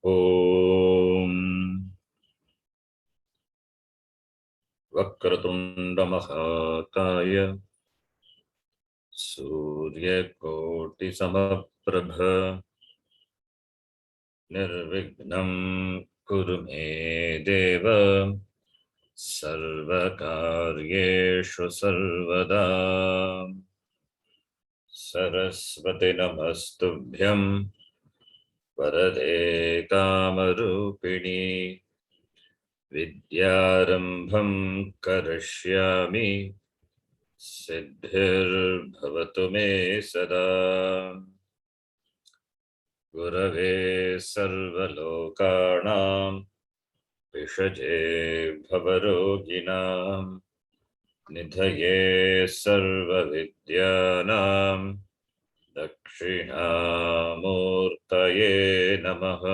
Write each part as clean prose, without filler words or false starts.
ॐ वक्रतुण्डमहाकाय सूर्यकोटिसमप्रभ निर्विघ्नं कुरु मे देव सर्वकार्येषु सर्वदा। सरस्वती नमस्तुभ्यं वरदे कामरूपिणी विद्यारम्भं करिष्यामि सिद्धिर्भवतु मे सदा। गुरवे सर्वलोकानां विषजे भवरोगिणां निधये सर्वविद्यानां दक्षिणामूर्तये नमः।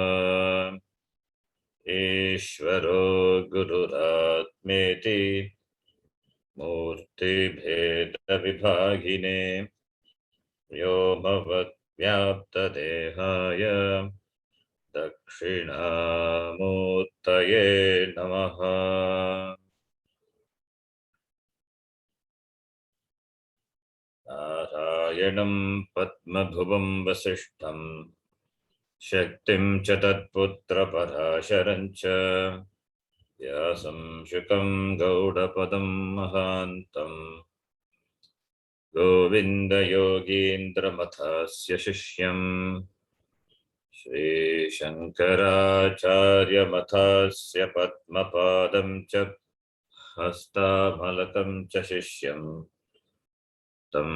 ईश्वरो गुरुरात्मेति मूर्तिभेदविभागिने व्योमवद्व्याप्तदेहाय दक्षिणामूर्तये नमः। नारायणं पद्मभुवं वसिष्ठं शक्तिं च तत्पुत्रपराशरं च व्यासं शुकं गौडपदं महान्तं गोविन्दयोगीन्द्रमथस्य शिष्यं श्रीशङ्कराचार्यमथस्य पद्मपादं च हस्तामलकं च शिष्यं तं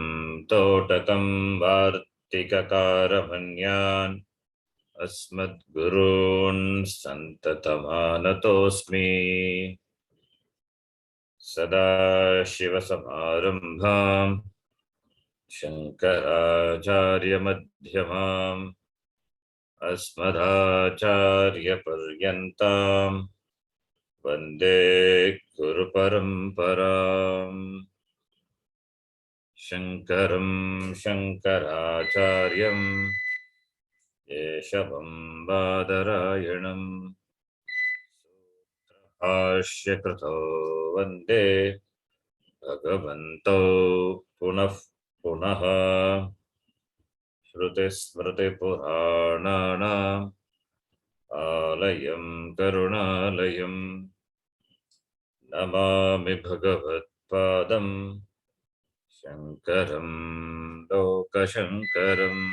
तोटकं वार्तिककारमन्यान् अस्मद्गुरून् सन्ततमानतोऽस्मि। सदाशिवसमारम्भां शङ्कराचार्यमध्यमाम् अस्मदाचार्यपर्यन्तां वन्दे गुरुपरम्पराम्। शङ्करं शङ्कराचार्यं केशवं बादरायणं भाष्यकृतो वन्दे भगवन्तौ पुनः पुनः। श्रुतिस्मृतिपुराणानाम् आलयं करुणालयं नमामि भगवत्पादं शङ्करं लोकशङ्करम्।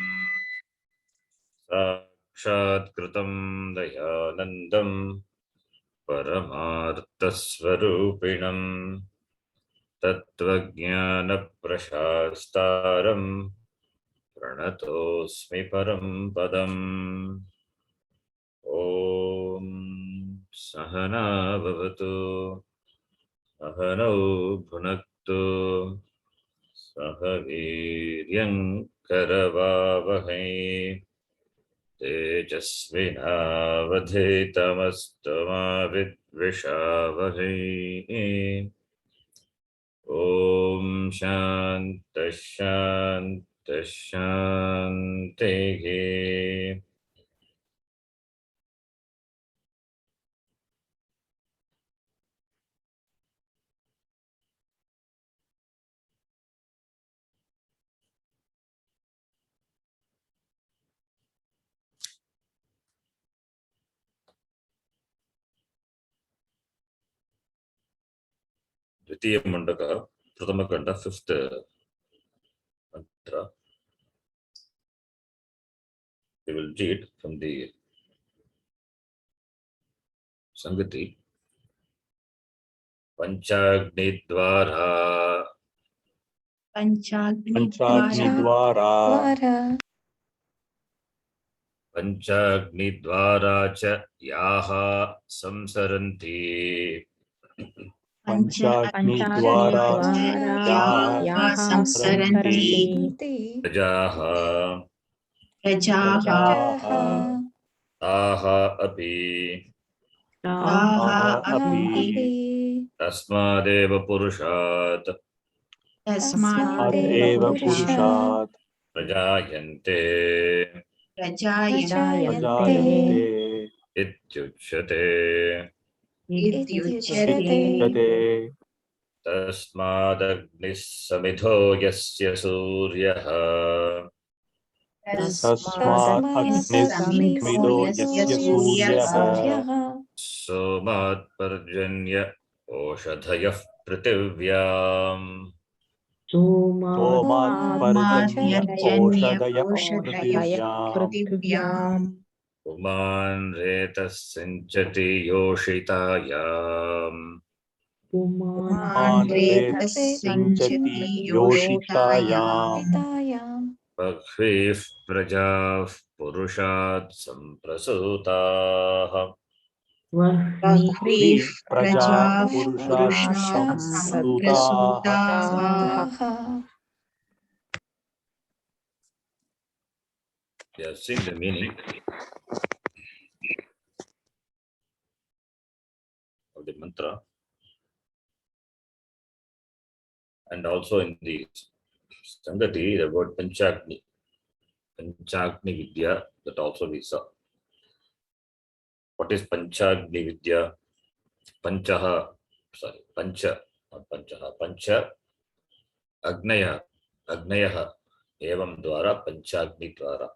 साक्षात्कृतं दयानन्दं परमार्थस्वरूपिणं तत्त्वज्ञानप्रशास्तारं प्रणतोऽस्मि परं पदम्। ॐ सहना भवतु सहनौ भुनक्तु सह वीर्यं करवावहै तेजस्विनावधीतमस्तु मा विद्विषावहै। ॐ शान्तिः शान्तिः शान्तिः। द्वितीय मुंडक प्रथम खंड 5th mantra. We will read from the Sangati. पंचाग्निद्वारा पंचाग्निद्वारा च याः संसरन्ति पंचाग्निद्वारा याः संसरन्ति प्रजाः ताः अपि तस्मादेव पुरुषात् प्रजायन्ते ityuchyate. Ityuchyate. Tasmadagnis samidho yasya suryah. Tasmat agnis samido yasya suryah. Somat parjanya oshadhayah prativyam. Somat parjanya oshadaya Somarjanya prativyam. prithvyam. Puman retas sinchati yoshitayam. Puman retas sinchati yoshitayam. Pakhvih prajah purushat samprasutah. Bahvi Bahvi praja praja purusha purusha samprasutaha. samprasutaha. We have seen the meaning of the mantra, and also in the Sangati, the word Panchagni Vidya, that also we saw. What is Panchagni Vidya? Panchaha, Pancha, not Panchaha, Pancha, Agnayaha, Evam Dwara, Panchagni Dwara.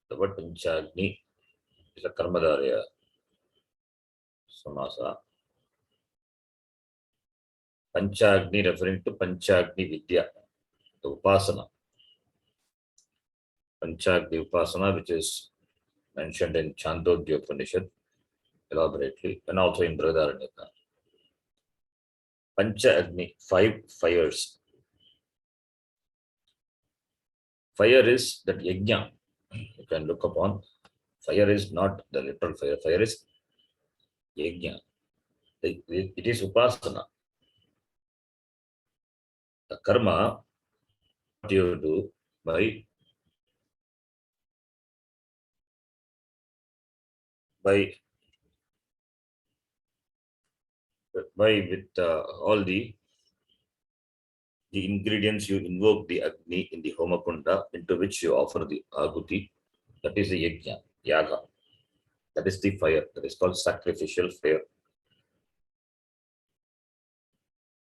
The word Panchagni is a Karmadharya Samasa. Panchagni referring to Panchagni Vidya, the Upasana. Panchagni Upasana, which is mentioned in Chandogya Upanishad elaborately, and also in Brihadaranyaka. Pancha Agni, 5 fires. Fire is that yajna. You can look upon. Fire is not the literal fire. Fire is yajna. It is upasana. The karma, what you do by with all the ingredients, you invoke the Agni in the Homakunda, into which you offer the Ahuti. That is the yajna, yaga. That is the fire. That is called sacrificial fire.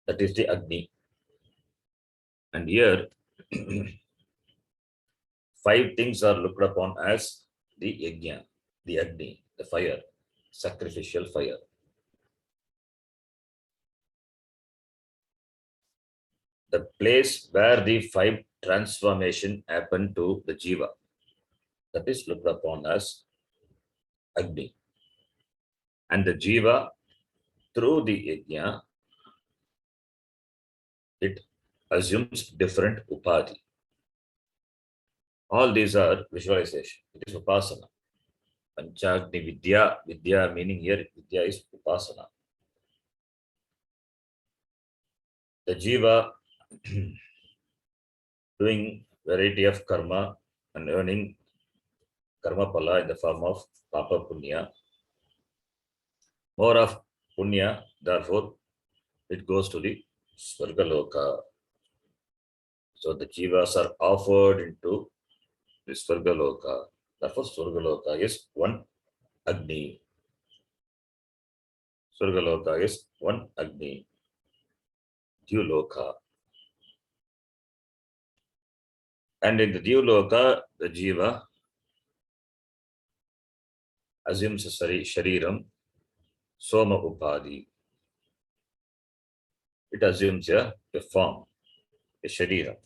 That is the Agni. And here, 5 things are looked upon as the yajna, the Agni, the fire, sacrificial fire. The place where the 5 transformation happen to the jiva, that is looked upon as Agni. And the jiva, through the yajna, it assumes different upadhi. All these are visualization. It is upasana. Panchagni Vidya, Vidya meaning here, Vidya is upasana. The jiva doing variety of karma and earning karma pala in the form of papa punya. More of punya, therefore, it goes to the Swargaloka. So the jivas are offered into the Swargaloka. Therefore, Swargaloka is one Agni. Swargaloka is one Agni. Dyuloka. And in the Dyuloka, the jiva assumes a shariram, soma upadhi. It assumes a form, a sharira.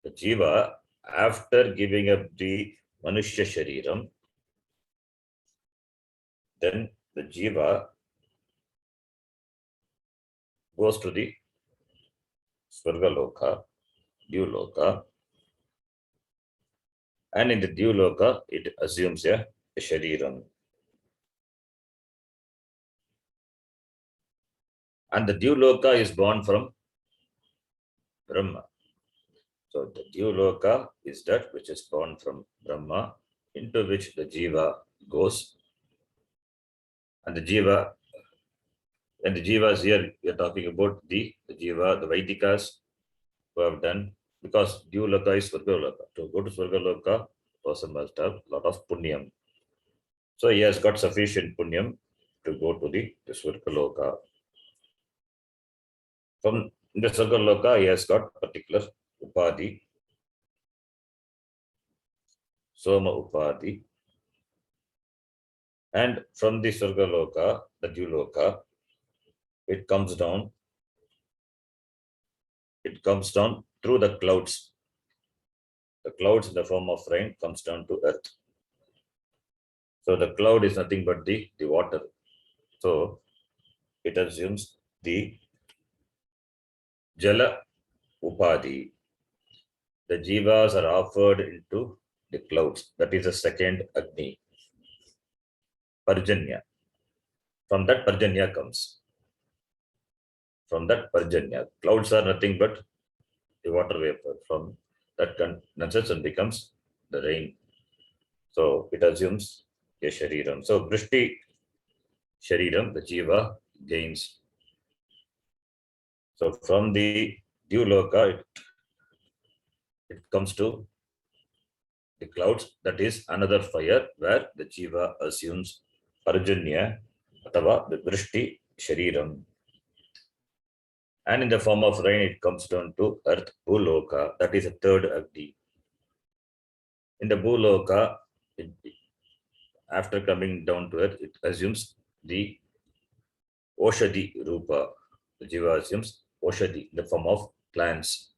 The jiva, after giving up the manushya shariram, then the jiva goes to the Swargaloka, Dyuloka, and in the Dyuloka, it assumes a shariram. And the Dyuloka is born from Brahma. So the Dyuloka is that which is born from Brahma, into which the jiva goes. And the jiva, and the jivas here, we are talking about the jiva, the Vaidikas who have done, because Dyuloka is Swargaloka. To go to Swargaloka, person must have a lot of punyam. So he has got sufficient punyam to go to the Swargaloka. From the Swargaloka, he has got particular upadhi, Soma upadhi. And from the Swargaloka, the Dyuloka, it comes down through the clouds. The clouds in the form of rain comes down to earth. So the cloud is nothing but the water. So it assumes the Jala Upadhi. The jivas are offered into the clouds. That is the second Agni. Parjanya. From that Parjanya comes. From that Parjanya. Clouds are nothing but the water vapor. From that condenses and becomes the rain. So it assumes a Shariram. So Vrishti Shariram, the Jiva gains. So from the Dyuloka, it comes to the clouds. That is another fire where the Jiva assumes Parjanya Atava the Vrishti Shariram. And in the form of rain, it comes down to earth, Bhuloka. That is a third Agni. In the Bhuloka, after coming down to earth, it assumes the Oshadi Rupa. The Jiva assumes Oshadi in the form of plants.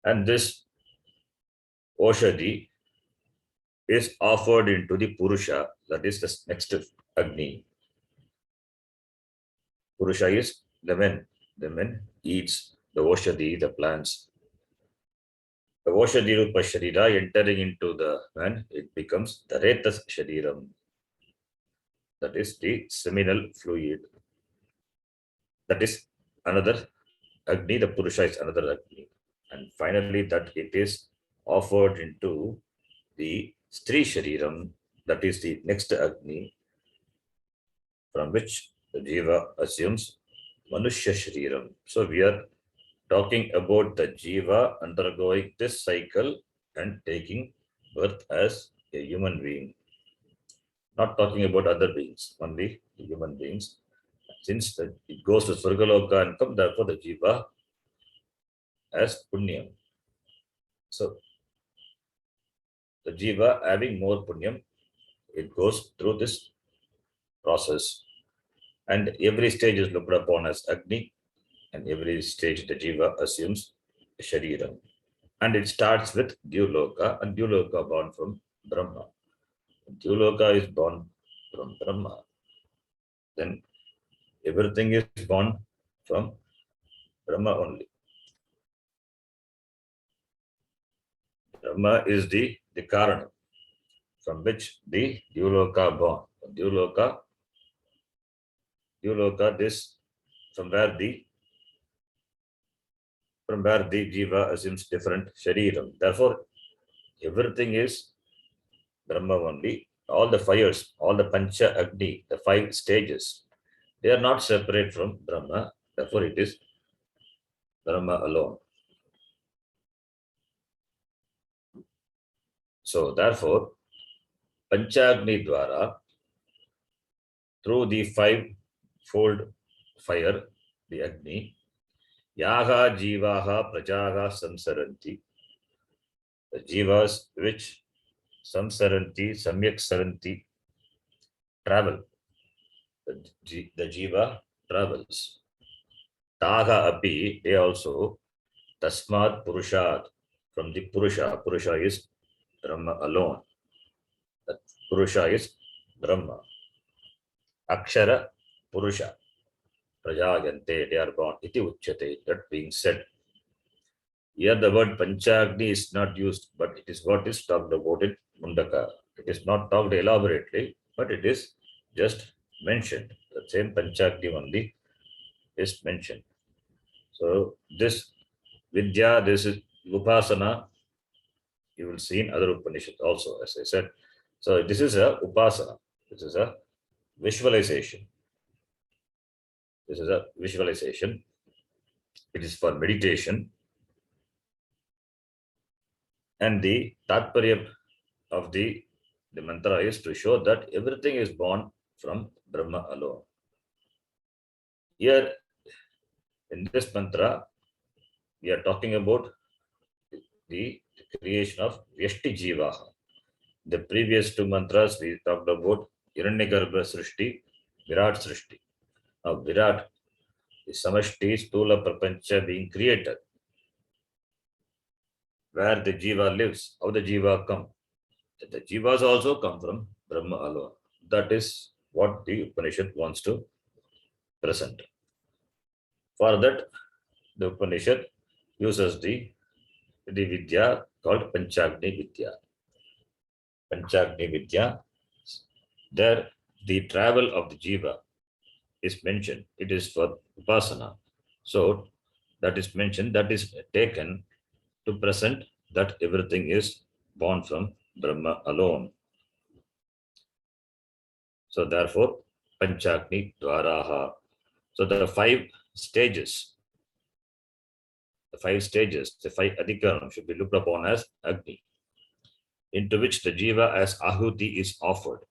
And this Oshadi is offered into the Purusha. That is the next Agni. Purusha is the men. The men eats the Oshadi, the plants. The Oshadi Rupa Sharira entering into the man, it becomes the Retas Shariram. That is the seminal fluid. That is another Agni, the Purusha is another Agni. And finally, that it is offered into the Stri Shariram, that is the next Agni, from which the Jiva assumes Manushya Shariram. So we are talking about the Jiva undergoing this cycle and taking birth as a human being. Not talking about other beings, only the human beings. Since it goes to Swargaloka and come, therefore the Jiva as Punyam. So the Jiva having more Punyam, it goes through this process. And every stage is looked upon as Agni, and every stage the Jiva assumes Shariram. And it starts with Dyuloka, and Dyuloka born from Brahma. Dyuloka is born from Brahma. Then everything is born from Brahma only. Brahma is the Karana, from which the Dyuloka born. Dyuloka, this from where the Jiva assumes different Shariram. Therefore, everything is Brahma only. All the fires, all the Pancha Agni, the 5 stages, they are not separate from Brahma. Therefore, it is Brahma alone. So, therefore, Panchagni Dwara, through the 5-fold fire, the Agni, Yaha Jivaha Prajaha Samsaranti, the Jivas which Samsaranti, Samyak Saranti, travel. The Jiva travels. Taha Api, they also, Tasmat Purushad, from the Purusha. Purusha is Brahma alone. That Purusha is Brahma. Akshara Purusha. Prajagante, they are born. Iti Uchyate, that being said. Here the word Panchagni is not used, but it is what is talked about in Mundaka. It is not talked elaborately, but it is just mentioned. The same Panchagni only is mentioned. So this Vidya, this is Upasana, you will see in other Upanishads also, as I said. So this is a Upasana. This is a visualization. This is a visualization. It is for meditation. And the tatparya of the mantra is to show that everything is born from Brahma alone. Here, in this mantra, we are talking about the creation of Vyashti Jivaha. The previous two mantras we talked about Hiranyagarbha Srishti, Virat Srishti. Now, Virat is Samashti, Stula Prapancha being created. Where the Jiva lives, how the Jiva come. The Jivas also come from Brahma alone. That is what the Upanishad wants to present. For that, the Upanishad uses the Vidya called Panchagni Vidya. Panchagni Vidya, there the travel of the Jiva is mentioned. It is for Upasana. So that is mentioned, that is taken to present that everything is born from Brahma alone. So therefore, Panchagni Dwaraha. So the five stages, the five adhikaram should be looked upon as Agni, into which the Jiva as Ahuti is offered.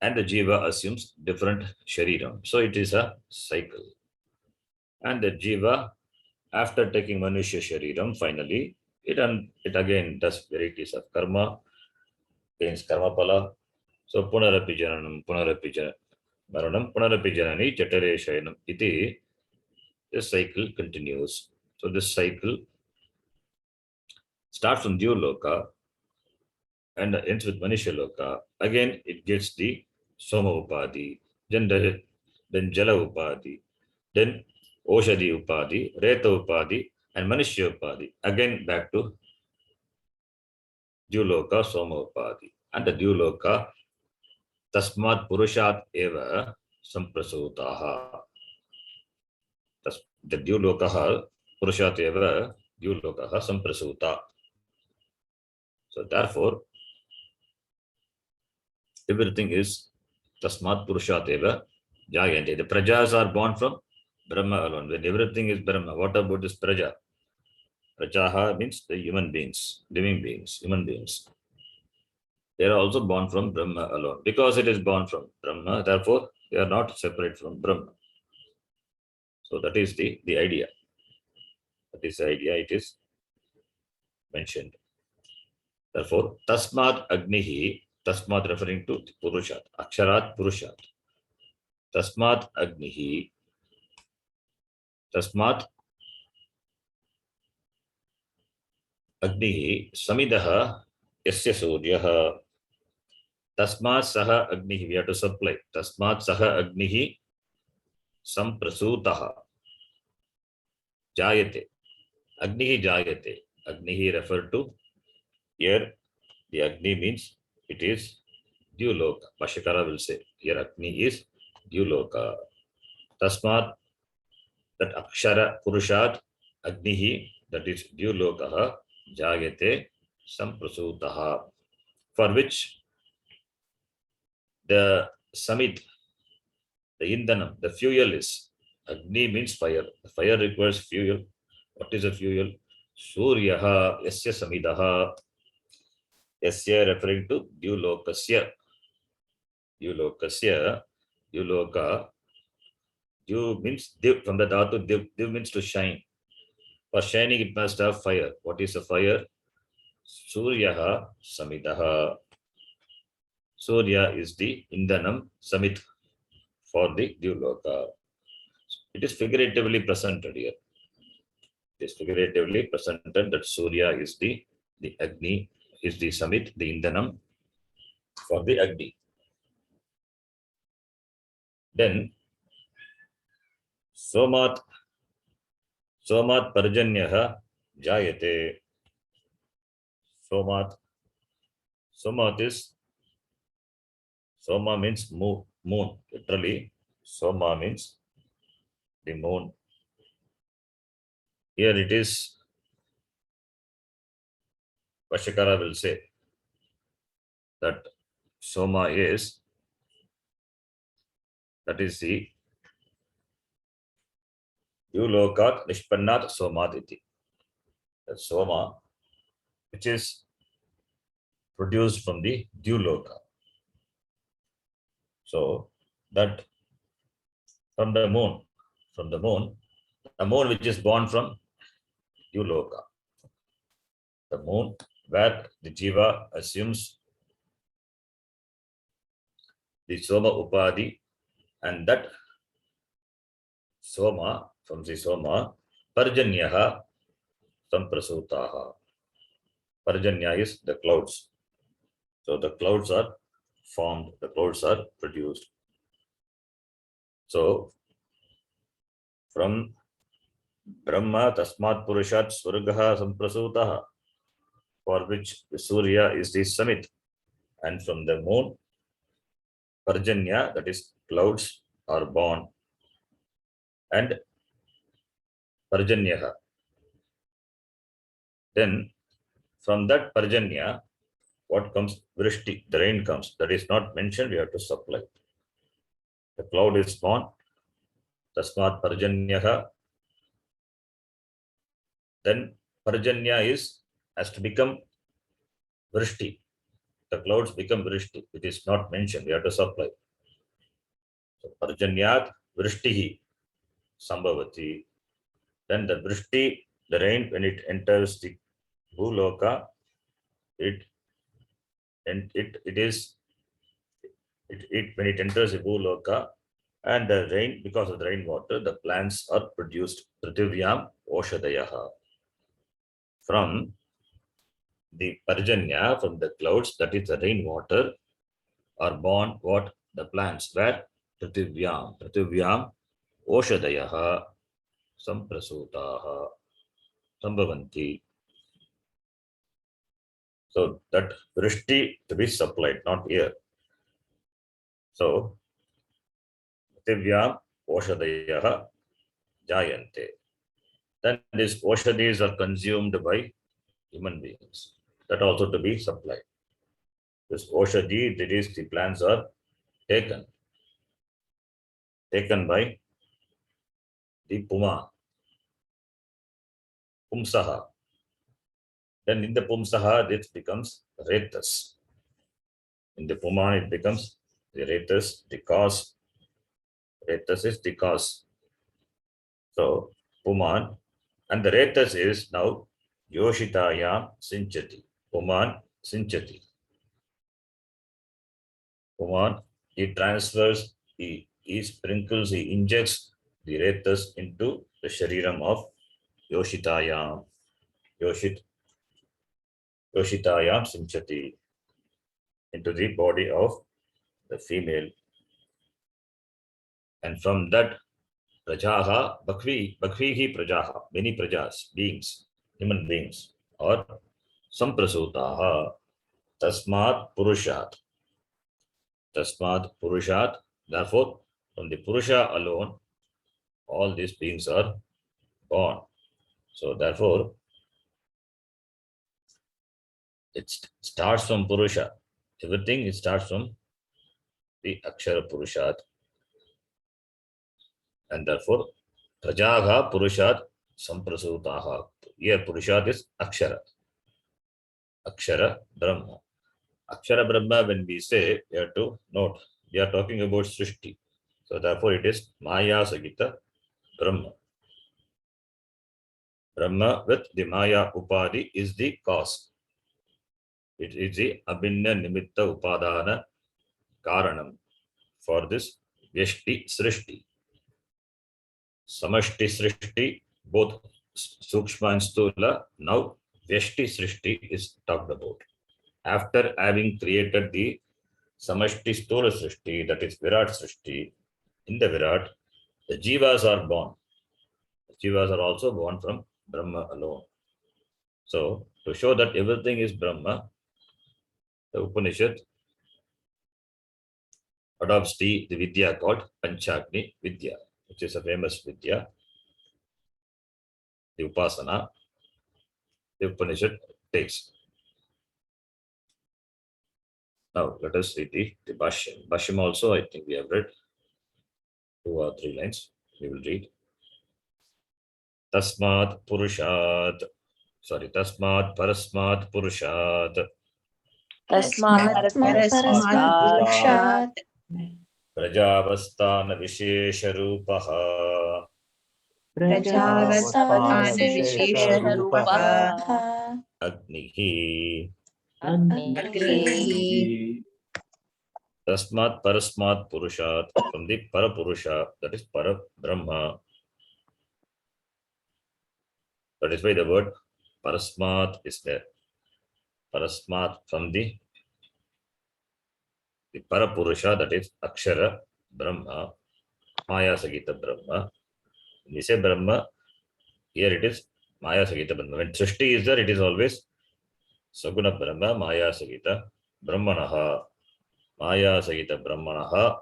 And the Jiva assumes different Shariram. So it is a cycle. And the Jiva, after taking Manushya Shariram, finally, it again does varieties of karma, gains karma pala. So Punarapi Jananam, Punarapi Maranam, Punarapi Janani, Chatare Shayanam, iti. This cycle continues. So this cycle starts from Dyoloka and ends with Manisha Loka. Again, it gets the Soma Upadi, then Jala Upadi, then Oshadi Upadi, Reta Upadi, and Manisha Upadi. Again, back to Dyoloka, Soma Upadi. And the Dyoloka, Tasmat Purushat Eva Samprasutaha. The Dyolokaha, Purushat Eva Dyolokaha Samprasuta. So therefore, everything is Tasmat Purushat Eva Jayante. The Prajas are born from Brahma alone. When everything is Brahma, what about this Praja? Prajaha means the human beings, living beings, human beings. They are also born from Brahma alone. Because it is born from Brahma, therefore, they are not separate from Brahma. So that is the idea. That is the idea, it is mentioned. Therefore, Tasmat Agnihi, Tasmat referring to Purushat, Aksharat Purushat. Tasmat Agnihi, Tasmat Agnihi, Samidaha, Yasya Suryaha, Tasmat Saha Agnihi, we have to supply. Tasmat Saha Agnihi, Samprasutaha, Jayate, Agnihi Jayate. Agnihi referred to here, the Agni means it is Dyuloka. Bhashyakara will say here Agni is Dyuloka. Tasmat, that Akshara Purushat Agnihi, that is Dyulokaha, Jayate Samprasutaha, for which the Samit, the Indanam, the fuel is Agni means fire. The fire requires fuel. What is a fuel? Suryaha Yasya Samidaha. Yasya referring to Dyulokasya. Dyulokasya, Dyuloka. Dyu means div, from the dhatu div means to shine. For shining, it must have fire. What is a fire? Suryaha Samidaha. Surya is the Indanam, Samit for the Dyuloka. It is figuratively presented here. It is figuratively presented that Surya is the Agni, is the Samit, the Indanam for the Agni. Then Somat Parjanyaha Jayate. Somat is, Soma means moon. Literally, Soma means the moon. Here it is, Vashikara will say that Soma is, that is the Yulokat Nishpannat Somat iti. That Soma which is produced from the Duloka. So that from the moon, the moon which is born from Duloka, the moon where the Jiva assumes the Soma Upadhi, and that Soma, from the Soma, Parjanyaha Samprasutaha. Parjanya is the clouds. So the clouds are formed, the clouds are produced. So from Brahma Tasmat Purushat Surgaha Samprasutaha, for which the Surya is the summit, and from the moon, Parjanya, that is clouds, are born, and Parjanyaha. Then from that Parjanya, what comes? Vrishti, the rain comes. That is not mentioned, we have to supply. The cloud is born, Tasmat Parjanyaha. Then Parjanya has to become Vrishti. The clouds become Vrishti. It is not mentioned, we have to supply. So Parjanyat Vrishtihi Sambhavati. Then the Vrishti, the rain, when it enters the Bhuloka, when it enters the Bhuloka, and the rain, because of the rainwater, the plants are produced. Prithvivyam Oshadayaha. From the Parjanya, from the clouds, that is the rainwater, are born what? The plants. Where? Prithvivyam Oshadayaha Samprasutaha Sambhavanti. So that Vrishti to be supplied, not air. So Prithvivyam Oshadayaha Jayante. Then these Oshadis are consumed by human beings. That also to be supplied. This Oshadi, that is, the plants are taken by the Pumsaha. Then in the Pumsaha, it becomes Retas. In the Puman, it becomes the Retas, the cause. Retas is the cause. So Puman, and the Retas is now Yoshitayam Sinchati. Puman Sinchati. Puman, he transfers, he sprinkles, he injects the Retas into the Shariram of Yoshitayam. Yoshitayam Sinchati, into the body of the female. And from that, Prajaha, Bhakvihi Prajaha, many Prajas, beings, human beings, or Samprasutaha, Tasmat Purushat. Tasmat Purushat, therefore, from the Purusha alone, all these beings are born. So, therefore, it starts from Purusha. Everything it starts from the Akshara Purushat. And therefore, Prajaha Purushat Samprasutaha. Here, Purushat is Akshara. Akshara Brahma. Akshara Brahma, when we say, we have to note, we are talking about Srishti. So, therefore, it is Maya Sagita Brahma. Brahma with the Maya Upadhi is the cause. It is the Abhinna Nimitta Upadana Karanam for this Vyashti Srishti. Samashti Srishti, both Sukshma and Stula, now Vyashti Srishti is talked about. After having created the Samashti Stula Srishti, that is Virat Srishti, in the Virat, the Jivas are born. The Jivas are also born from Brahma alone. So, to show that everything is Brahma, the Upanishad adopts the Vidya called Panchagni Vidya, which is a famous Vidya, the Upasana, the Upanishad takes. Now, let us read the Bhashyam. Bhashyam also, I think we have read 2 or 3 lines. We will read. Tasmat Purushat sorry, tasmat parasmat purushat Tasmat parasmat purushat prajavasthana vishesha rupaha Prajavasthana vishesha rupaha agnihi. Agnihi. Tasmat parasmat purushat, from the parapurusha, that is para brahma. That is why the word parasmat is there. Parasmat from the parapurusha, that is akshara brahma, maya sagita brahma. When we say brahma, here it is maya sagita brahma. When srishti is there, it is always saguna brahma, maya sagita brahmanaha, maya sagita brahmanaha,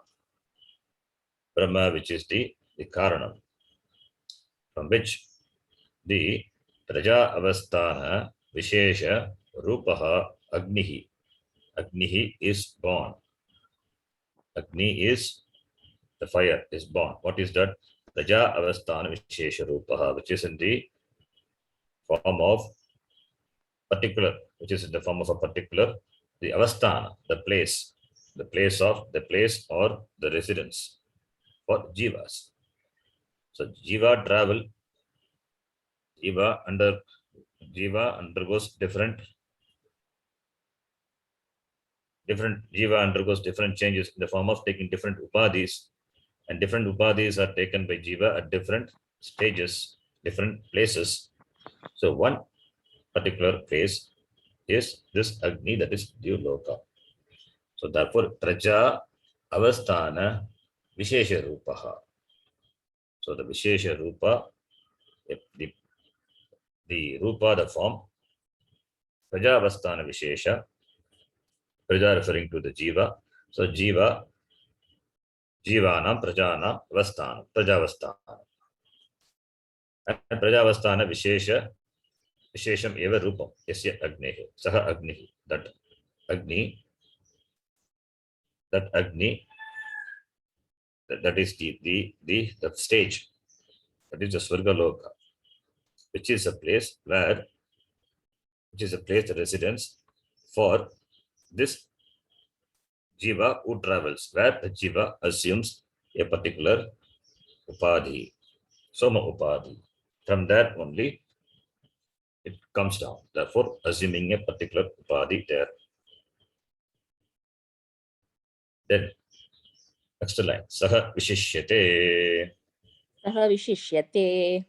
brahma, which is the karanam, from which the praja avasthana vishesha rupaha agnihi. Agnihi is born. Agni is the fire is born. What is that? Praja avasthana vishesha rupaha, which is in the form of particular, which is in the form of a particular, the avasthana, the place or the residence for jivas. So jiva travel, jiva undergoes different jiva undergoes different changes in the form of taking different upadhis, and different upadhis are taken by jiva at different stages, different places. So one particular place is this Agni, that is Dyuloka. So therefore, Praja Avasthana Vishesha Rupaha. So the Vishesha Rupa, the Rupa, the form, Praja Avasthana Vishesha, Praja referring to the Jiva. So Jivanam Prajanam Avasthana, Prajavasthana. And Prajavasthana Vishesham eva Rupam, Yasya Agnehi, Saha Agnihi, that Agni, that is the stage, that is the Swargaloka, which is a place the residence for this jiva who travels, where the jiva assumes a particular upadhi, soma upadhi. From there only it comes down. Therefore, assuming a particular upadhi there. Then next line, Saha Vishishyate. Saha vishishyate.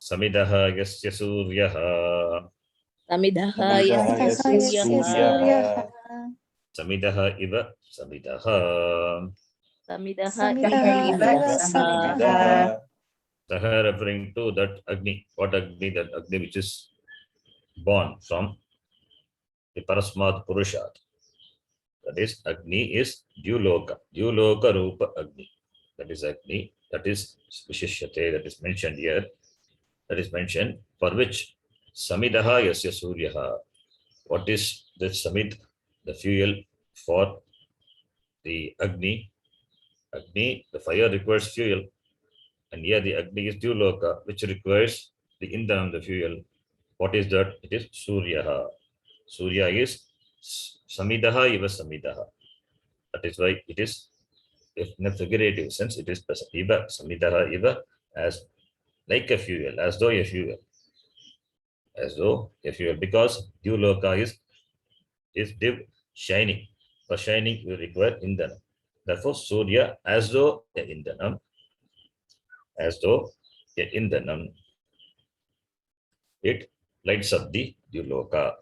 Samidaha Yasya Suryaha. Samidaha yasya suryaha. Samidaha Iva Samidaha. Samidaha Iva samidaha. Saha referring to that Agni. What Agni? That Agni which is born from the Parasmat Purushat. That is Agni is Dyuloka. Dyuloka Rupa Agni. That is Agni. That is Vishishyate. That is mentioned here. That is mentioned for which Samidaha Yasya Suryaha. What is the Samid? The fuel for the Agni. Agni, the fire requires fuel. And here the Agni is Dyuloka, which requires the Indhanam, the fuel. What is that? It is Suryaha. Surya is Samidaha Iva Samidaha. That is why it is, if in a figurative sense, it is Iva Samidaha Iva, as like a fuel, as though a fuel. As though a fuel, because Dyuloka is div shining. For shining, you require Indhanam. Therefore, Surya, as though a Indhanam, it lights up the Dyuloka.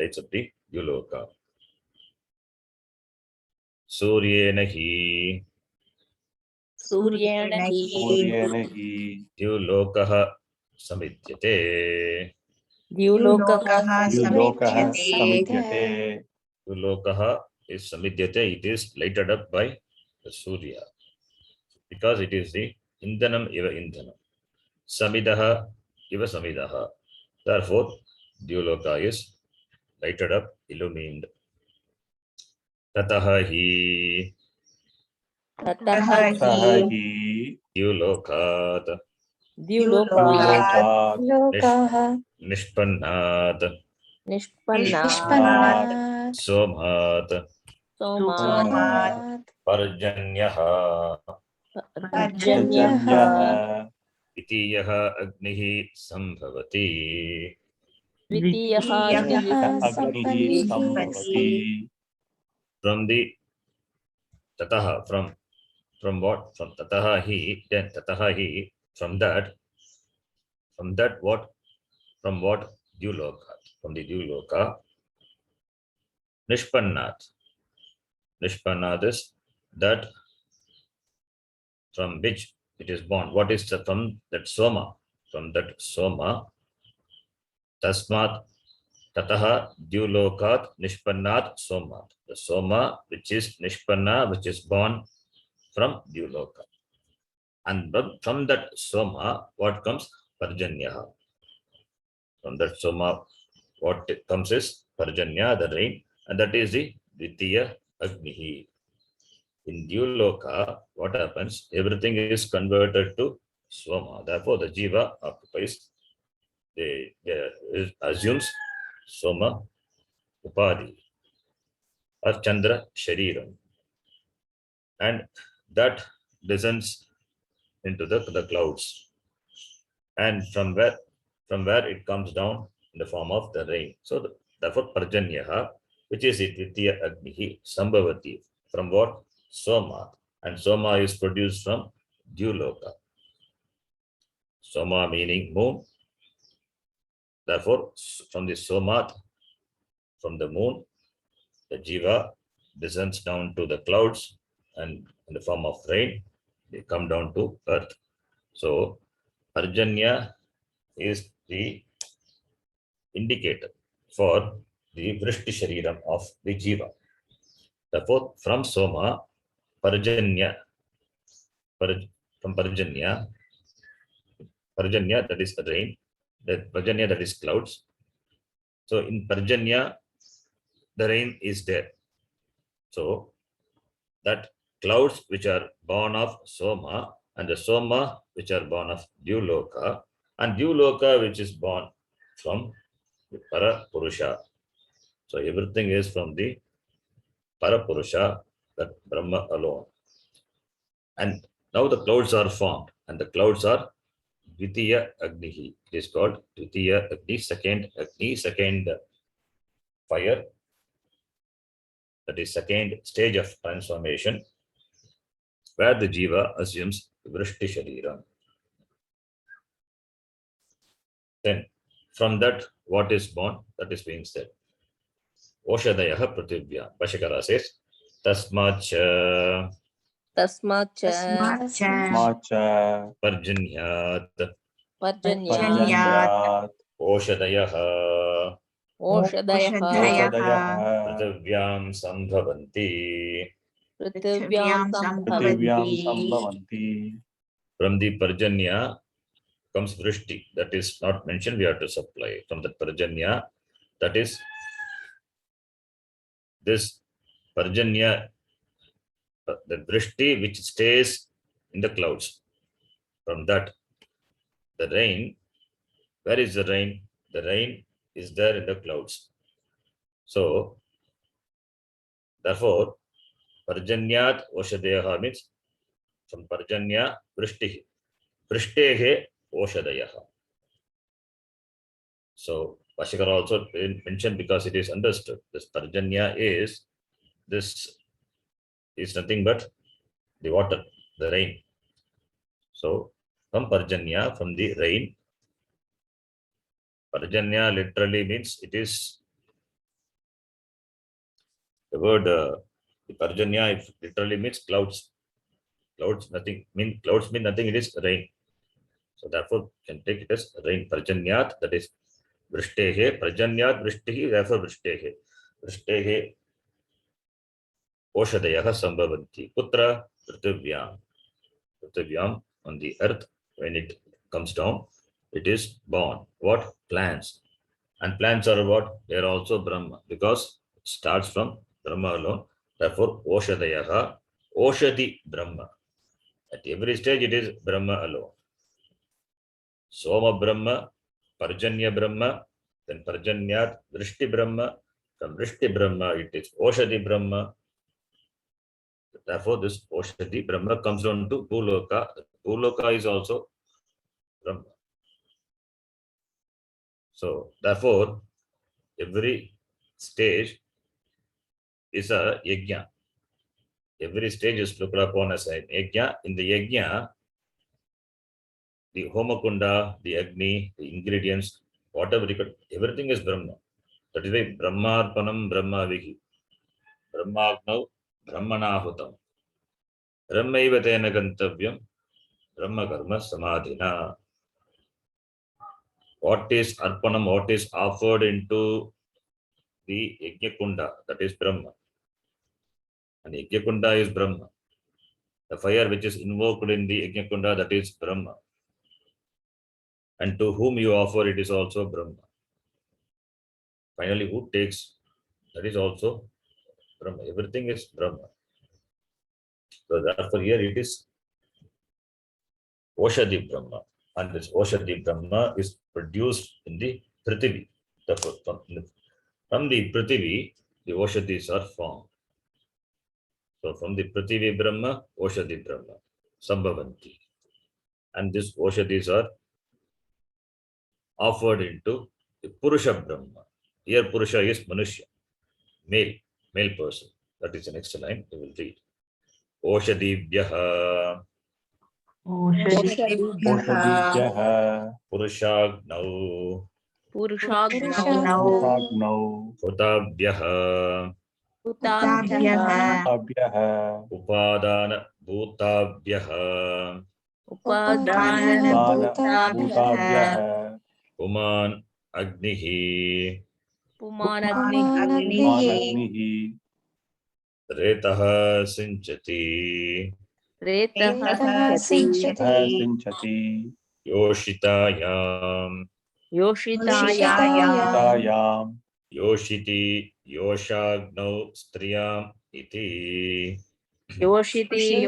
Lights up the Dyuloka. Suryena hi Suryena hi. Dyulokaha samidyate. Dyulokaha Samidyate. Dyulokaha is samidyate. It is lighted up by the Surya, because it is the Indhanam eva Indhanam. Samidaha eva Samidaha. Therefore, Dyuloka is lighted up, illumined. Tataha hi Dyulokat Dyulokat. Lokaha. Nishpannat. Nishpannat. Somat. Somat. Somat. Parjanyaha. Parjanyaha. Itiyaha Agnihi Sambhavati. Dvitiyaha Yaha Agnihi Sambhavati. From the Tataha, from what? From Tataha he, then Tataha he, from that what? From what? Dyuloka. From the Dyuloka. Nishpannat. Nishpannat is that from which it is born. What is the, from that Soma? From that Soma. Tasmat Tataha Dyulokat Nishpannat Somat. The Soma which is Nishpanna, which is born from Dyuloka. And from that Soma, what comes? Parjanyaha. From that Soma, what comes is Parjanya, the rain, and that is the Dvitiya Agnihi. In Dyuloka, what happens? Everything is converted to Soma. Therefore, the Jiva occupies, assumes Soma Upadhi or Chandra Shariram. And that descends into the clouds. And from where it comes down in the form of the rain. So therefore Parjanyaha, which is it Vidya Agnihi, Sambhavati, from what? Soma. And Soma is produced from Dyuloka. Soma meaning moon. Therefore, from the Somat, from the moon, the Jiva descends down to the clouds, and in the form of rain, they come down to earth. So Parjanya is the indicator for the Vrishti Shariram of the Jiva. Therefore, from Soma, Parjanya, from Parjanya, that is rain, that Parjanya, that is clouds. So in Parjanya, the rain is there. So that clouds which are born of Soma, and the Soma which are born of Dyuloka, and Dyuloka which is born from the Parapurusha. So everything is from the Parapurusha, that Brahma alone. And now the clouds are formed, and the clouds are Dvitiya Agnihi. It is called Dvitiya Agni, second fire. That is second stage of transformation, where the Jiva assumes Vrishti Shariram. Then from that, what is born? That is being said. Oshadayaha Prithivya. Bashakara says, Tasmacha Tasmacha. Tasmacha. Parjanyat Parjanyat. Oshadayaha Oshadayaha. Prithvyam Sambhavanti. Prithvyam Sambhavanti. From the Parjanya comes Vrishti. That is not mentioned, we have to supply. From the Parjanya, that is this Parjanya, the Vrishti which stays in the clouds. From that, the rain, where is the rain? The rain is there in the clouds. So, therefore, Parjanyat Oshadayaha means from Parjanya Vrishti. Vrishtehe Oshadayaha. So, Bashikara also mentioned, because it is understood. This Parjanya is nothing but the water, the rain. So, from Parjanya, from the rain, Parjanya literally means it is the word Parjanya literally means clouds. Clouds mean nothing, it is rain. So therefore can take it as rain. Parjanyat, that is Vrishtehe, Parjanyat Vrishtihi, therefore Vrishtehe. Vrishtehe Oshadayaha Sambhavanti. Putra Prithvyam. Prithvyam, on the earth, when it comes down, it is born. What? Plants. And plants are what? They are also Brahma, because it starts from Brahma alone. Therefore, Oshadayaha, Oshadi Brahma. At every stage, it is Brahma alone. Soma Brahma, Parjanya Brahma, then Parjanyat Drishti Brahma, from Drishti Brahma it is Oshadi Brahma. Therefore, this Oshadi Brahma comes down to Bhuloka. Bhuloka is also Brahma. So, therefore, every stage is a yajna. Every stage is looked upon as a yajna. In the yajna, the homakunda, the agni, the ingredients, whatever you could, everything is Brahma. That is why Brahmarpanam Brahmavihi. Brahmagnau Brahmanahutam. Brahmaiva tena gantavyam Brahma karma samadhina. What is arpanam, what is offered into the yajna, that is Brahma. And yajna is Brahma. The fire which is invoked in the yajna, that is Brahma. And to whom you offer it is also Brahma. Finally, who takes, that is also Brahma. Everything is Brahma. So therefore here it is Oshadi Brahma. And this Oshadi Brahma is produced in the Prithvi. From the Prithvi, the Oshadis are formed. So from the Prithvi Brahma, Oshadi Brahma, Sambhavanti. And these Oshadis are offered into the Purusha Brahma. Here Purusha is Manushya, male person. That is the next line we will read. Oshadibhyaha Purushagnau Purushagnau Hutabhyaha Utabhyah Upadana Bhutabhyaha Upadana Puman Agnihi Pumanagni Retaha Sinchati Retah Sinchati Yoshitayam Yoshitayam Yoshiti Yoshagnau Striyam Iti Yoshiti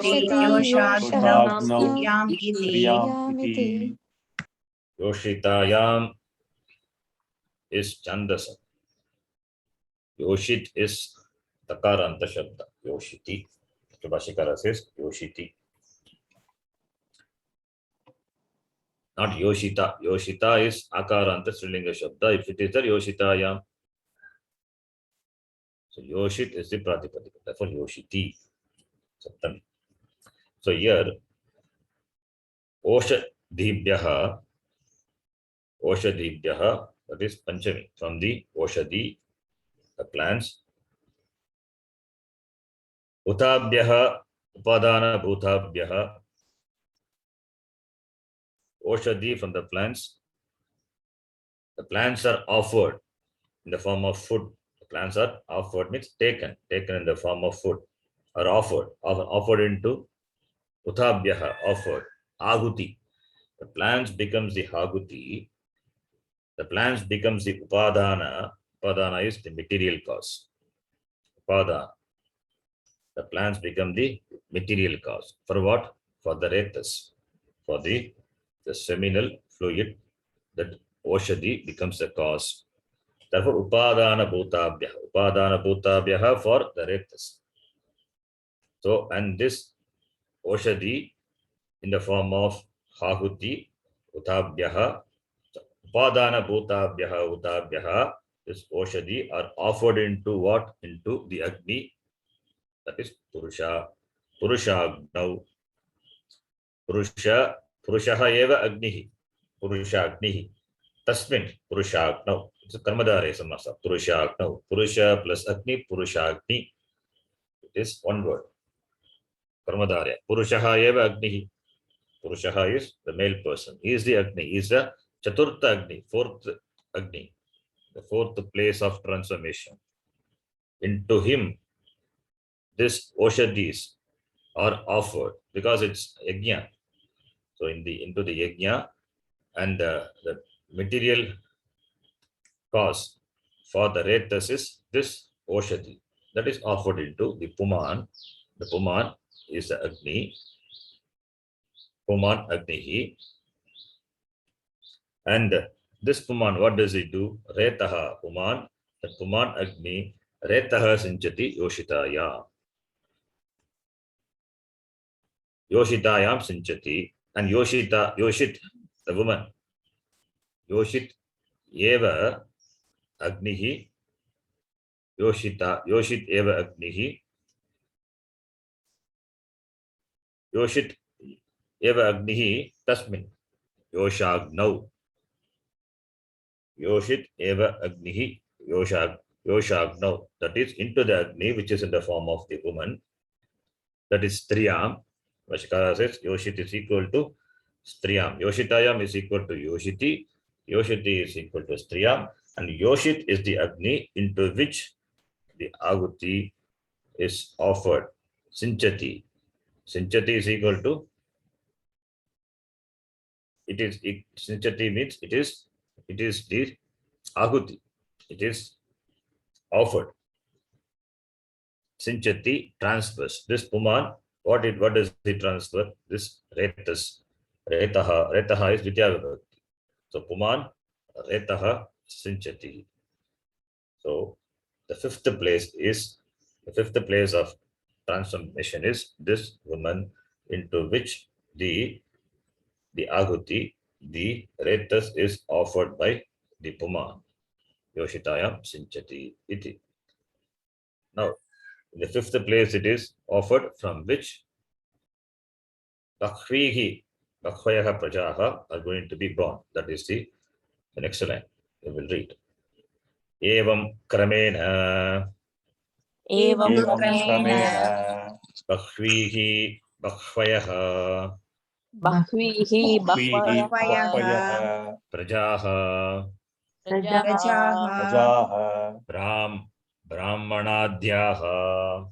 Yoshadnam Iti Yoshitayam is Chandasa. Yoshit is Takaranta Shabda. Yoshiti. Bhashikara says Yoshiti. Not Yoshita. Yoshita is Akaranta Strilinga Shabda. If it is there, Yoshitayam. So Yoshit is the Pratipadika. Therefore Yoshiti. Saptami. So here Oshadibhyaha, that is Panchami, from the Oshadi, the plants. Utabhyaha, Upadana Bhutabhyaha, Oshadi from the plants. The plants are offered in the form of food. The plants are offered means taken in the form of food, or offered into Utabhyaha, offered. Ahuti. The plants becomes the Ahuti. The plants becomes the Upadana. Upadana is the material cause. Upadana. The plants become the material cause. For what? For the rethas. For the seminal fluid, that Oshadi becomes the cause. Therefore, Upadana Bhutabhyaha for the rethas. So, and this Oshadi in the form of Hahuti, Utabhyaha, Upadana Utabhyaha, this Oshadi are offered into what? Into the Agni, that is Purusha. Purushagnav. Purushaha eva Agnihi. Purusha Agnihi. Tasmin Purushagnav. It's a Karmadare Samasa. Purushagnav. Purusha plus Agni, Purushagni. It is one word. Karmadare. Purushaha eva Agnihi. Purushaha is the male person. He is the Agni. He is the Chaturtha Agni, fourth Agni, the fourth place of transformation. Into him, this Oshadis are offered because it's Yajna. So into the Yajna, and the material cause for the Rethas is this Oshadi that is offered into the Puman. The Puman is the Agni. Puman Agnihi. And this Puman, what does it do? Retaha Puman, the Puman Agni, Retaha Sinchati Yoshitaya. Yoshitayam Sinchati, and Yoshit, the woman. Yoshit Eva Agnihi, Yoshit Eva Agnihi, Yoshit Eva Agnihi Tasmin, Yoshagnau. Yoshit Eva Agnihi, Yoshagnau. That is into the Agni, which is in the form of the woman. That is Striyam. Vashkara says Yoshit is equal to Striyam. Yoshitayam is equal to Yoshiti. Yoshiti is equal to Striyam. And Yoshit is the Agni into which the Ahuti is offered. Sinchati. Sinchati is equal to, Sinchati means it is the Ahuti. It is offered. Sinchati transfers. This Puman, what does it transfer? This Retas. Retaha is Ditya Vibhakti. So Puman, Retaha, Sinchati. So the fifth place of transformation is this woman into which the Ahuti, the Retas is offered by the Puman. Yoshitayam Sinchati iti. Now, in the fifth place, it is offered from which Bakhvihi, Bakhvayaha Prajaha are going to be born. That is the next line. We will read. Evam Kramena. Evam Kramena. Bakhvihi Bakhvayaha. Bahvihi Bahvayaha. Prajaha. Prajaha. Brahmanadhyaha.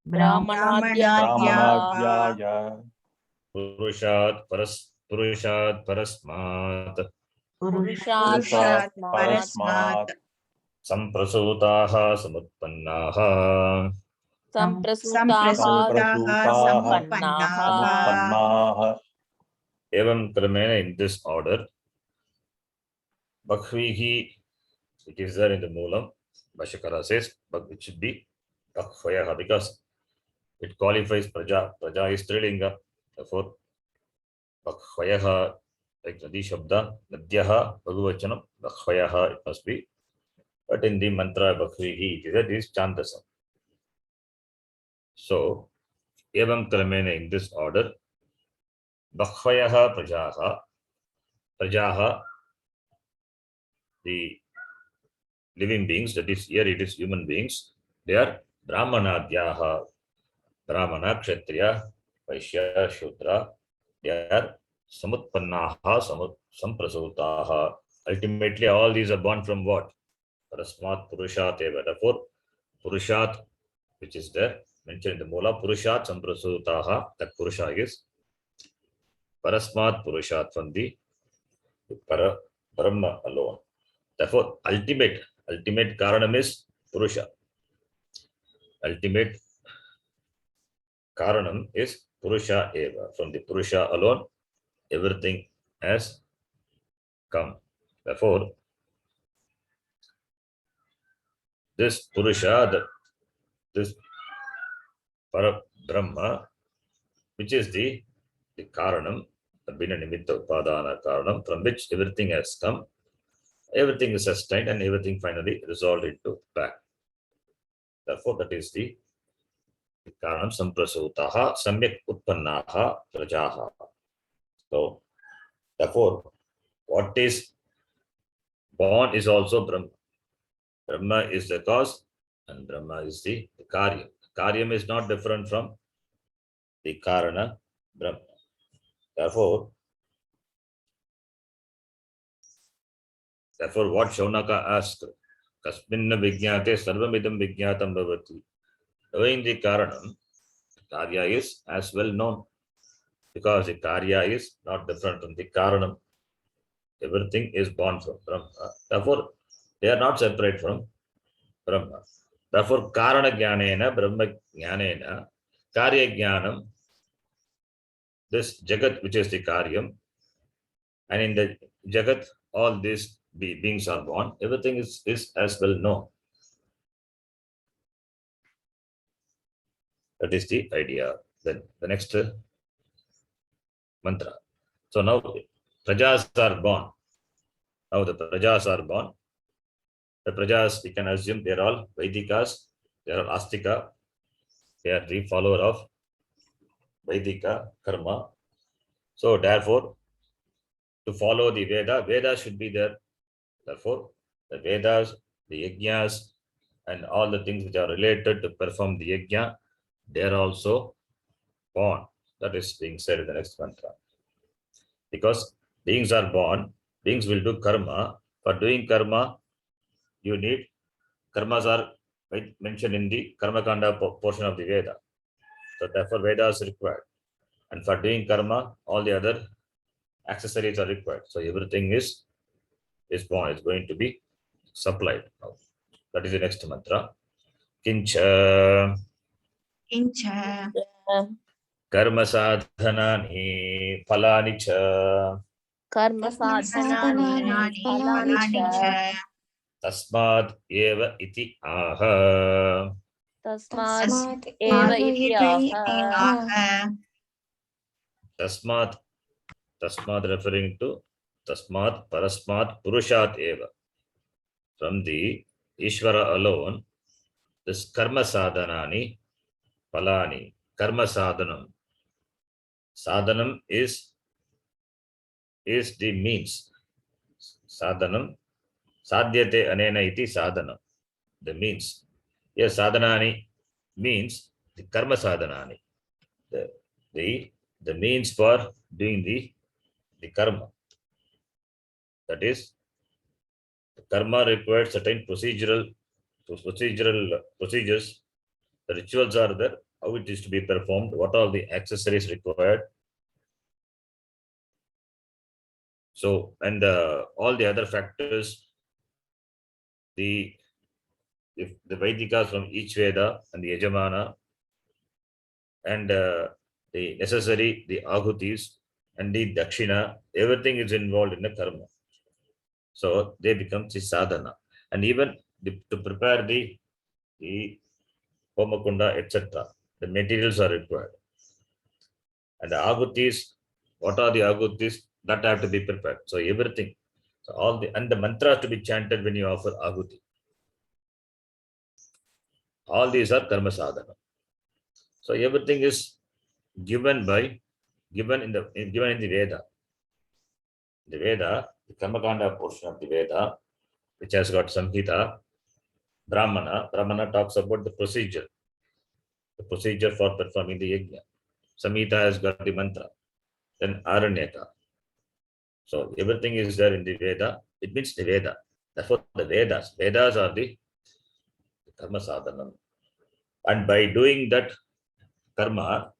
Brahmanadhyaya. Purushat Parasmat. Purushat Parasmat. Samprasutaha Samutpannaha. Samprasutaha Samutpannaha. Evam Kramena, in this order. Bakhvihi, it is there in the Moolam. Bhashyakara says, but it should be Bakhvayaha because it qualifies Praja. Praja is Trilinga. Therefore, Bakhvayaha, like Nadi Shabda, Nadhyaha, Bhagavachanam, Bakhvayaha, it must be. But in the mantra Bakhvihi, it is Chandasam. So, Evam Kramena, in this order. Bakhvayaha Prajaha, the living beings, that is, here it is human beings, they are Brahmanadhyaha, Brahmana, Kshatriya, Vaishya, Shudra, they are Samutpannaha, Samprasutaha. Ultimately, all these are born from what? Parasmat Purushat Eva. Therefore, Purushat, which is there, mentioned in the Moola, Purushat Samprasutaha, that Purusha is Parasmat Purushat, from the Brahma alone. Therefore, ultimate Karanam is Purusha. Ultimate Karanam is Purusha Eva. From the Purusha alone, everything has come. Therefore, this Purusha, this Brahma, which is the Karanam, the Bina Nimitta Upadana Karanam, from which everything has come, everything is sustained, and everything finally resolved into back. Therefore, that is the Karanam Samprasutaha Samyak Utpannaha Prajaha. So, therefore, what is born is also Brahma. Brahma is the cause, and Brahma is the Karyam. Karyam is not different from the Karana Brahma. Therefore, what Shaunaka asked, Kasminna Vijñate Sarvamidam Vijñatam Bhavati. Knowing the Karanam, Karya is as well known, because the Karya is not different from the Karanam. Everything is born from Brahma. Therefore, they are not separate from Brahma. Therefore, Karana Jnanena, Brahma Jnanena, Karya Jnanam, this Jagat, which is the Karyam, and in the Jagat, all these beings are born, everything is as well known. That is the idea. Then the next mantra. So now prajas are born. Now the prajas are born. The prajas, we can assume they are all Vedikas, they are all Astika, they are the follower of Vedika karma. So therefore, to follow the Veda should be there. Therefore, the Vedas, the Yajnas, and all the things which are related to perform the Yajna, they are also born. That is being said in the next mantra. Because beings are born, beings will do karma. For doing karma, you need karmas are mentioned in the Karma Kanda portion of the Veda. So therefore, Veda is required. And for doing karma, all the other accessories are required. So everything is born, is going to be supplied. Now, that is the next mantra. Kincha Incha. karma sadhanani phalani cha Karma Sadhanani phalani cha. tasmad eva iti aha. Tasmat eva iti aha. Tasmad referring to tasmad parasmat purushat eva. From the Ishvara alone, this karma sadhanani phalani. Karma sadhanam. Sadhanam is the means. Sadhanam. Sadhyate anena iti sadhanam. The means. Yes, sadhanani means the karma sadhanani. The means for doing the karma. That is, the karma requires certain procedures. The rituals are there, how it is to be performed, what are the accessories required. So, and all the other factors, the Vedikas from each Veda and the Yajamana, and the necessary, the Ahutis and the Dakshina, everything is involved in the karma. So they become the sadhana. And even to prepare the Homakunda, etc., the materials are required. And the Ahutis, what are the Ahutis? That have to be prepared. So everything. So all the mantras to be chanted when you offer Ahuti. All these are karma sadhana. So everything is given in the Veda. The Veda, the Karmakanda portion of the Veda, which has got Samhita, Brahmana talks about the procedure for performing the yajna. Samhita has got the mantra, then Aranyaka. So everything is there in the Veda. It means the Veda. Therefore, the Vedas are the karma sadhana. And by doing that karma,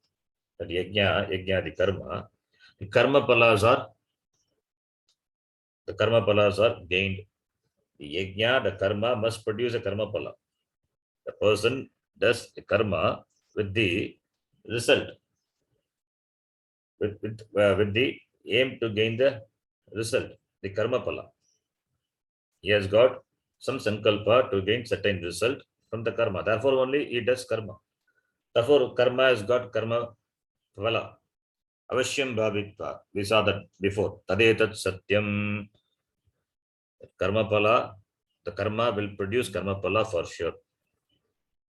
that yajna, the karma palas are gained. The yajna, the karma must produce a karma pala. The person does the karma with the result, with the aim to gain the result, the karma pala. He has got some sankalpa to gain certain result from the karma. Therefore, only he does karma. Therefore, karma has got karma pala. Avashyam bhavitva. We saw that before. Tadetat satyam. Karma pala, the karma will produce karma pala for sure.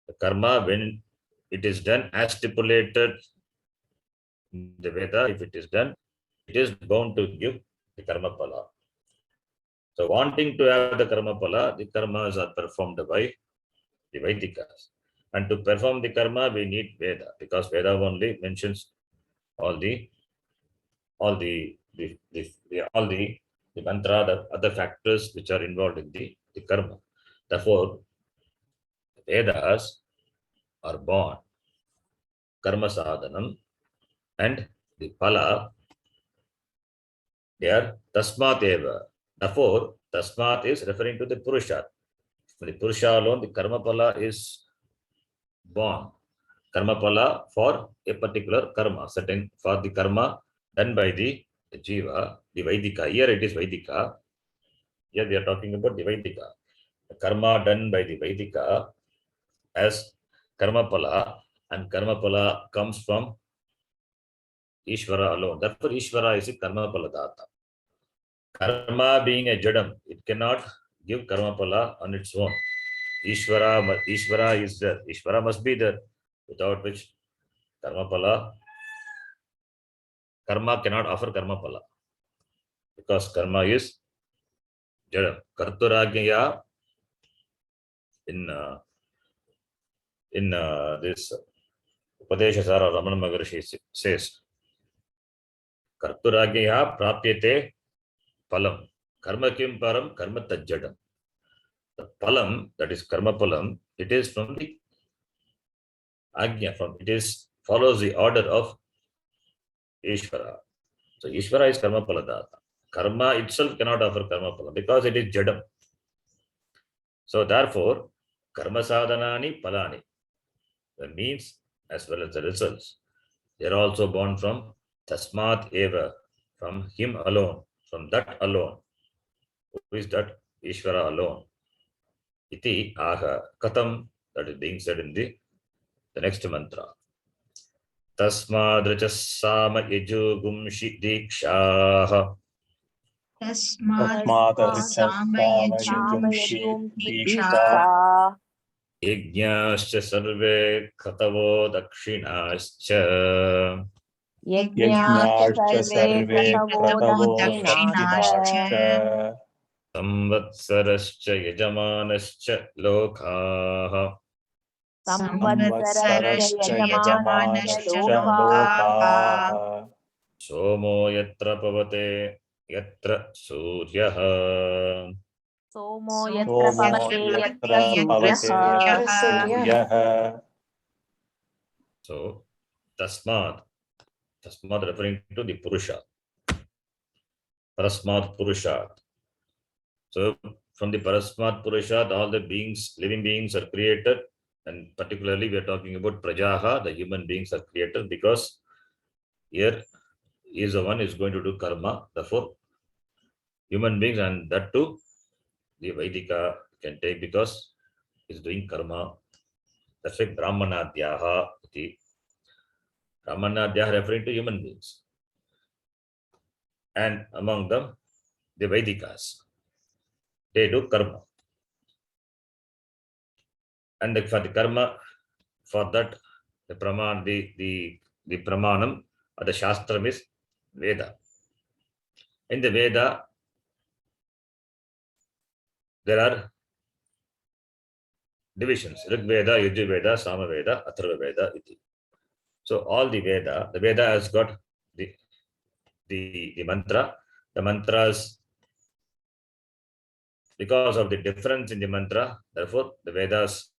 The karma, when it is done as stipulated in the Veda, if it is done, it is bound to give the karma pala. So wanting to have the karma pala, the karmas are performed by the Vedikas. And to perform the karma, we need Veda, because Veda only mentions all the mantra, the other factors which are involved in the karma. Therefore, Vedas are born karma sadhanam, and the pala, they are tasmat eva. Therefore, tasmat is referring to the purusha. For the purusha alone, the karma pala is born. Karma pala for a particular karma, certain for the karma done by the jiva, the Vedika. Here it is Vedika. Here we are talking about the Vaidika. The karma done by the Vaidika as karma pala, and karma pala comes from Ishvara alone. Therefore, Ishvara is a karma pala data. Karma being a jadam, it cannot give karma pala on its own. Ishvara is there. Ishvara must be there, without which karma cannot offer karma pala, because karma is jadam. Karturagya in this Upadeshasara Ramana Maharshi says, Karturagya prapyate palam. Karma kim param, karma tajjadam. The palam, that is karma palam, it is from the Agnya, follows the order of Ishvara. So Ishvara is karma paladata. Karma itself cannot offer karma palam because it is jadam. So therefore, karma sadhanani palani, the means as well as the results, they are also born from tasmat eva, from him alone, from that alone. Who is that? Ishvara alone. Iti aha katam, that is being said in the next mantra. Tasmadrcha sama yajugumshi dikshaha. Yajnascha sarve khatavo dakshinaschcha. Yajnascha sarve kratavo dakshinaschcha. Samvatsarascha yajamanascha lokhaha. Samvatsarascha yajamanascha lokaha. Somo yatra pavate yatra suryaha. Somo yatra pavate yatra suryaha. So, tasmad referring to the Purusha. Parasmat Purusha. So, from the Parasmat Purusha, all the beings, living beings are created, and particularly we are talking about Prajaha, the human beings are created, because here is the one who is going to do karma. Therefore, human beings, and that too, the Vaidika can take because is doing karma. That's why Brahmanadhyaha. Brahmanadhyaha referring to human beings. And among them, the Vaidikas. They do karma. And for the karma, for that, the pramanam or the shastram is Veda. In the Veda, there are divisions: Rig Veda, Yajur Veda, Sama Veda, Atharva Veda. So all the Veda has got the mantra. The mantras, because of the difference in the mantra, therefore the Vedas